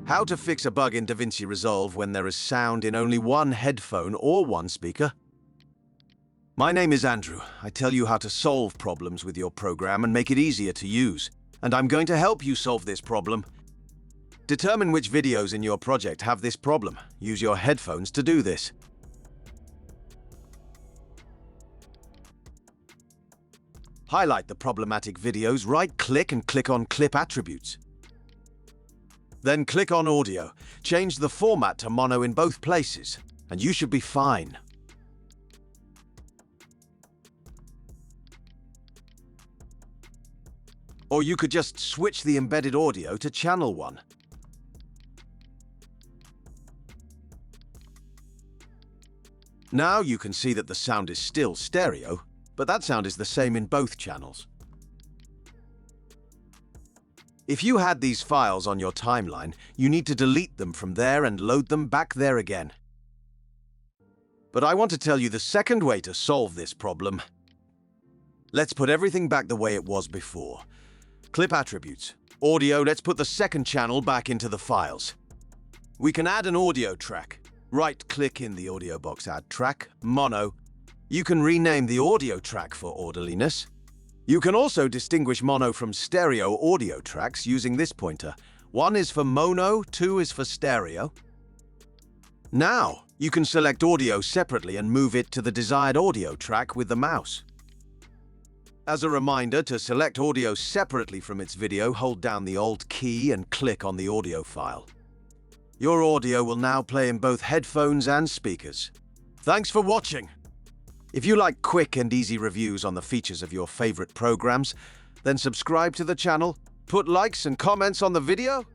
How to fix a bug in DaVinci Resolve when there is sound in only one headphone or one speaker? My name is Andrew. I tell you how to solve problems with your program and make it easier to use. And I'm going to help you solve this problem. Determine which videos in your project have this problem. Use your headphones to do this. Highlight the problematic videos, right-click and click on Clip Attributes. Then click on Audio. Change the format to mono in both places, and you should be fine. Or you could just switch the embedded audio to channel 1. Now you can see that the sound is still stereo, but that sound is the same in both channels. If you had these files on your timeline, you need to delete them from there and load them back there again. But I want to tell you the second way to solve this problem. Let's put everything back the way it was before. Clip Attributes. Audio, let's put the second channel back into the files. We can add an audio track. Right-click in the audio box, add track, mono. You can rename the audio track for orderliness. You can also distinguish mono from stereo audio tracks using this pointer. 1 is for mono, 2 is for stereo. Now, you can select audio separately and move it to the desired audio track with the mouse. As a reminder, to select audio separately from its video, hold down the Alt key and click on the audio file. Your audio will now play in both headphones and speakers. Thanks for watching! If you like quick and easy reviews on the features of your favorite programs, then subscribe to the channel, put likes and comments on the video,